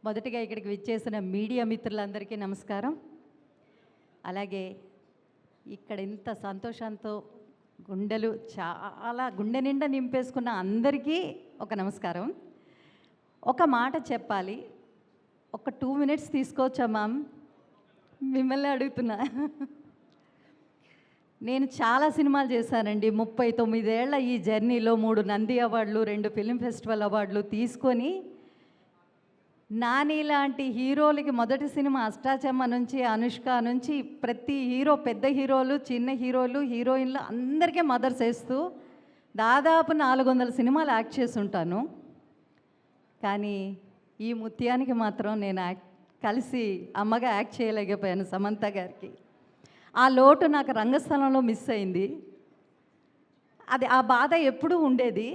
మొదటిగా ఇక్కడికి విచ్చేసిన మీడియా మిత్రులందరికీ నమస్కారం. అలాగే ఇక్కడ ఇంత సంతోషంతో గుండెలు చాలా గుండె నిండా నింపేసుకున్న అందరికీ ఒక నమస్కారం. ఒక మాట చెప్పాలి, ఒక 2 minutes తీసుకోవచ్చా మ్యామ్? మిమ్మల్ని అడుగుతున్నా. నేను చాలా సినిమాలు చేశానండి. 39 ఏళ్ల ఈ జర్నీలో 3 నంది అవార్డులు, 2 ఫిల్మ్ ఫెస్టివల్ అవార్డులు తీసుకొని నాని లాంటి హీరోలకి మొదటి సినిమా అష్టాచెమ్మ నుంచి, అనుష్క నుంచి ప్రతి హీరో, పెద్ద హీరోలు, చిన్న హీరోలు, హీరోయిన్లు అందరికీ మదర్స్ వేస్తూ దాదాపు 400 సినిమాలు యాక్ట్ చేసి ఉంటాను. కానీ ఈ ముత్యానికి మాత్రం నేను కలిసి అమ్మగా యాక్ట్ చేయలేకపోయాను సమంత గారికి. ఆ లోటు నాకు రంగస్థలంలో మిస్ అయింది. ఆ బాధ ఎప్పుడూ ఉండేది.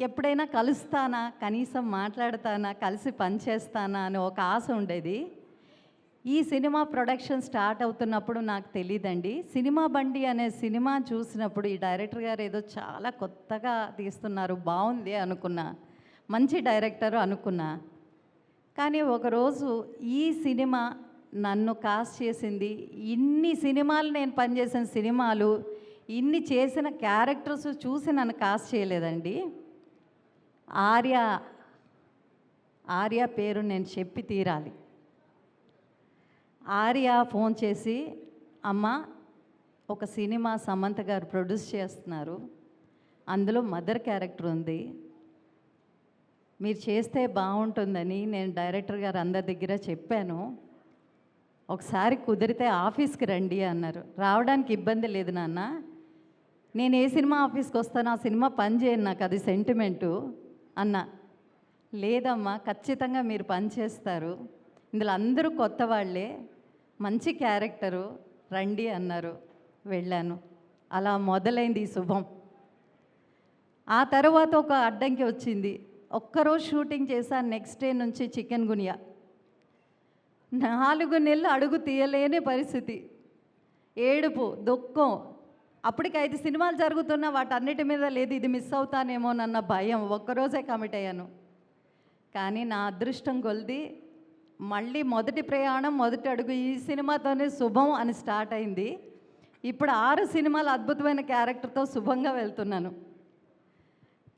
ఎప్పుడైనా కలుస్తానా, కనీసం మాట్లాడతానా, కలిసి పనిచేస్తానా అని ఒక ఆశ ఉండేది. ఈ సినిమా ప్రొడక్షన్ స్టార్ట్ అవుతున్నప్పుడు నాకు తెలియదండి. సినిమా బండి అనే సినిమా చూసినప్పుడు ఈ డైరెక్టర్ గారు ఏదో చాలా కొత్తగా తీస్తున్నారు, బాగుంది అనుకున్నా, మంచి డైరెక్టరు అనుకున్నా. కానీ ఒకరోజు ఈ సినిమా నన్ను కాస్ట్ చేసింది. ఇన్ని సినిమాలు నేను పనిచేసిన సినిమాలు, ఇన్ని చేసిన క్యారెక్టర్స్ చూసి నన్ను కాస్ట్ చేయలేదండి. ఆర్య పేరు నేను చెప్పి తీరాలి. ఆర్య ఫోన్ చేసి, అమ్మ ఒక సినిమా సమంత గారు ప్రొడ్యూస్ చేస్తున్నారు, అందులో మదర్ క్యారెక్టర్ ఉంది, మీరు చేస్తే బాగుంటుందని నేను డైరెక్టర్ గారు అందరి దగ్గర చెప్పాను, ఒకసారి కుదిరితే ఆఫీస్కి రండి అన్నారు. రావడానికి ఇబ్బంది లేదు నాన్న, నేను ఏ సినిమా ఆఫీస్కి వస్తాను, ఆ సినిమా పని చేయను, నాకు అది సెంటిమెంటు అన్న. లేదమ్మా, ఖచ్చితంగా మీరు పని చేస్తారు, ఇందులో అందరూ కొత్త వాళ్ళే, మంచి క్యారెక్టరు, రండి అన్నారు. వెళ్ళాను. అలా మొదలైంది ఈ శుభం. ఆ తర్వాత ఒక అడ్డంకి వచ్చింది. ఒక్కరోజు షూటింగ్ చేశాను, నెక్స్ట్ డే నుంచి చికెన్ గునియా. 4 నెలలు అడుగు తీయలేని పరిస్థితి, ఏడుపు, దుఃఖం. అప్పటికి 5 సినిమాలు జరుగుతున్నా వాటన్నిటి మీద లేదు, ఇది మిస్ అవుతానేమోనన్న భయం. ఒక్కరోజే కమిట్ అయ్యాను. కానీ నా అదృష్టం కొలిది మళ్ళీ మొదటి ప్రయాణం, మొదటి అడుగు ఈ సినిమాతోనే శుభం అని స్టార్ట్ అయింది. ఇప్పుడు 6 సినిమాలు అద్భుతమైన క్యారెక్టర్తో శుభంగా వెళ్తున్నాను.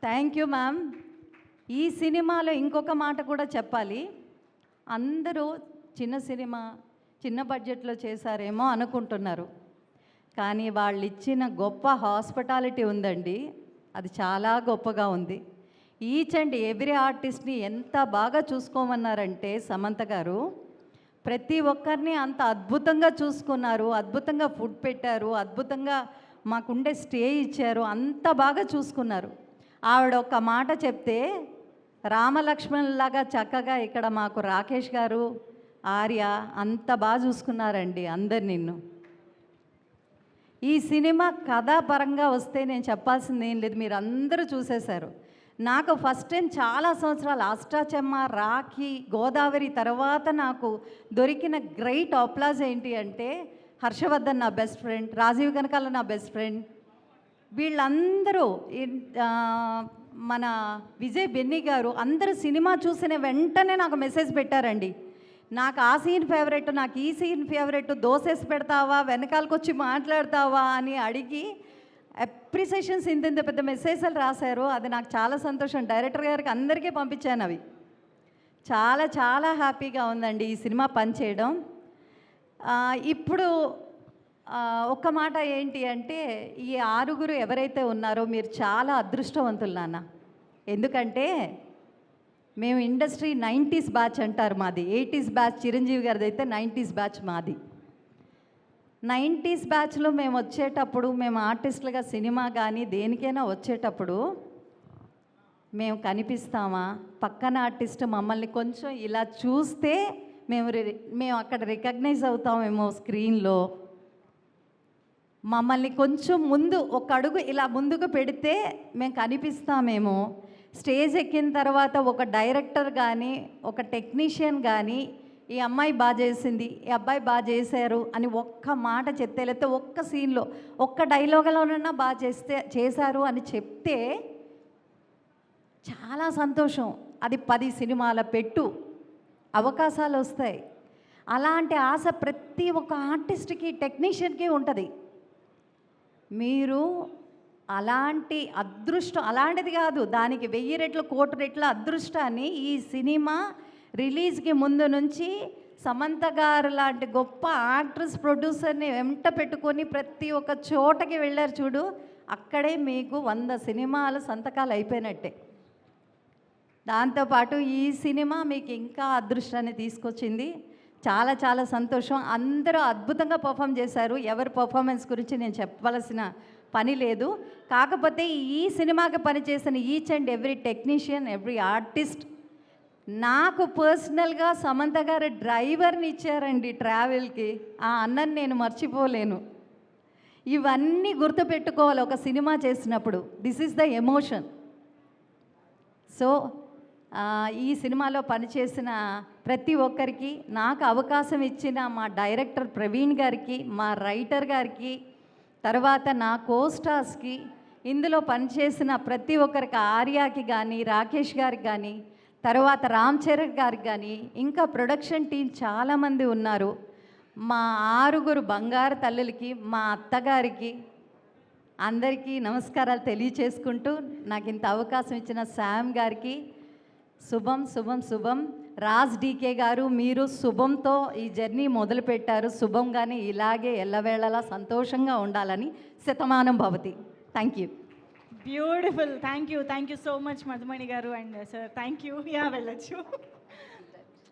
Thank you ma'am. ఈ సినిమాలో ఇంకొక మాట కూడా చెప్పాలి. అందరూ చిన్న సినిమా, చిన్న బడ్జెట్లో చేశారేమో అనుకుంటున్నారు, కానీ వాళ్ళు ఇచ్చిన గొప్ప హాస్పిటాలిటీ ఉందండి, అది చాలా గొప్పగా ఉంది. ఈచ్ అండ్ ఎవ్రీ ఆర్టిస్ట్ని ఎంత బాగా చూసుకోమన్నారంటే సమంత గారు ప్రతి ఒక్కరిని అంత అద్భుతంగా చూసుకున్నారు, అద్భుతంగా ఫుడ్ పెట్టారు, అద్భుతంగా మాకుండే స్టే ఇచ్చారు, అంత బాగా చూసుకున్నారు. ఆవిడ ఒక్క మాట చెప్తే రామలక్ష్మణులాగా చక్కగా ఇక్కడ మాకు రాకేష్ గారు, ఆర్య అంత బాగా చూసుకున్నారండి అందరు. నిన్ను ఈ సినిమా కథాపరంగా వస్తే నేను చెప్పాల్సింది ఏం లేదు, మీరు అందరూ చూసేశారు. నాకు ఫస్ట్ టైం చాలా సంవత్సరాలు అష్టాచెమ్మ, రాఖీ, గోదావరి తర్వాత నాకు దొరికిన గ్రేట్ అప్లాజ్ ఏంటి అంటే హర్షవర్ధన్ నా బెస్ట్ ఫ్రెండ్, రాజీవ్ కనకాల నా బెస్ట్ ఫ్రెండ్, వీళ్ళందరూ మన విజయ్ బెన్నీ గారు అందరూ సినిమా చూసిన వెంటనే నాకు మెసేజ్ పెట్టారండి. నాకు ఆ సీన్ ఫేవరెట్, నాకు ఈ సీన్ ఫేవరెట్, దోసేసి పెడతావా, వెనకాలకు వచ్చి మాట్లాడతావా అని అడిగి అప్రిసియేషన్స్ ఇంత పెద్ద మెసేజ్లు రాశారు. అది నాకు చాలా సంతోషం. డైరెక్టర్ గారికి అందరికీ పంపించాను. అవి చాలా చాలా హ్యాపీగా ఉందండి ఈ సినిమా పనిచేయడం. ఇప్పుడు ఒక్క మాట ఏంటి అంటే, ఈ 6 ఎవరైతే ఉన్నారో మీరు చాలా అదృష్టవంతులు నాన్న. ఎందుకంటే మేము ఇండస్ట్రీ 90s బ్యాచ్ అంటారు మాది, 80s బ్యాచ్ చిరంజీవి గారిది అయితే 90s బ్యాచ్ మాది. 90s బ్యాచ్లో మేము వచ్చేటప్పుడు, మేము ఆర్టిస్టులుగా సినిమా కానీ దేనికైనా వచ్చేటప్పుడు మేము కనిపిస్తామా, పక్కన ఆర్టిస్ట్ మమ్మల్ని కొంచెం ఇలా చూస్తే మేము అక్కడ రికగ్నైజ్ అవుతామేమో స్క్రీన్లో, మమ్మల్ని కొంచెం ముందు ఒక అడుగు ఇలా ముందుకు పెడితే మేము కనిపిస్తామేమో. స్టేజ్ ఎక్కిన తర్వాత ఒక డైరెక్టర్ కానీ, ఒక టెక్నీషియన్ కానీ ఈ అమ్మాయి బాగా చేసింది, ఈ అబ్బాయి బాగా చేశారు అని ఒక్క మాట చెప్తే, లేకపోతే ఒక్క సీన్లో ఒక్క డైలాగులోనన్నా బాగా చేశారు అని చెప్తే చాలా సంతోషం. అది 10 సినిమాల పెట్టు. అవకాశాలు వస్తాయి. అలాంటి ఆశ ప్రతి ఒక్క ఆర్టిస్ట్కి, టెక్నీషియన్కి ఉంటుంది. మీరు అలాంటి అదృష్టం, అలాంటిది కాదు, దానికి 1000 రెట్లు 1,00,00,000 రెట్ల అదృష్టాన్ని ఈ సినిమా రిలీజ్కి ముందు నుంచి సమంత గారు లాంటి గొప్ప యాక్ట్రెస్, ప్రొడ్యూసర్ని వెంట పెట్టుకొని ప్రతి ఒక్క చోటకి వెళ్ళారు చూడు, అక్కడే మీకు 100 సినిమాలు సంతకాలు అయిపోయినట్టే. దాంతోపాటు ఈ సినిమా మీకు ఇంకా అదృష్టాన్ని తీసుకొచ్చింది. చాలా చాలా సంతోషం. అందరూ అద్భుతంగా పర్ఫామ్ చేశారు. ఎవరి పర్ఫార్మెన్స్ గురించి నేను చెప్పవలసిన పని లేదు. కాకపోతే ఈ సినిమాకి పనిచేసిన each and every technician, every artist, నాకు పర్సనల్గా సమంత గారు డ్రైవర్ని ఇచ్చారండి ట్రావెల్కి. ఆ అన్నని నేను మర్చిపోలేను. ఇవన్నీ గుర్తుపెట్టుకోవాలి ఒక సినిమా చేసినప్పుడు. This is the emotion. So ఈ సినిమాలో పనిచేసిన ప్రతి ఒక్కరికి, నాకు అవకాశం ఇచ్చిన మా డైరెక్టర్ ప్రవీణ్ గారికి, మా రైటర్ గారికి, తర్వాత నా కోస్టార్స్కి, ఇందులో పనిచేసిన ప్రతి ఒక్కరికి, ఆర్యాకి కానీ, రాకేష్ గారికి కానీ, తర్వాత రామ్ చరణ్ గారికి కానీ, ఇంకా ప్రొడక్షన్ టీం చాలామంది ఉన్నారు. మా 6 బంగారు తల్లులకి, మా అత్తగారికి, అందరికీ నమస్కారాలు తెలియచేసుకుంటూ, నాకు ఇంత అవకాశం ఇచ్చిన శామ్ గారికి శుభం శుభం శుభం. రాజ్ డీకే గారు, మీరు శుభంతో ఈ జర్నీ మొదలుపెట్టారు. శుభంగానే ఇలాగే ఎల్లవేళలా సంతోషంగా ఉండాలని. Shatamanam Bhavati. Thank you. Beautiful. Thank you so much Madhumani గారు అండ్ సార్. Thank you. వెళ్ళొచ్చు.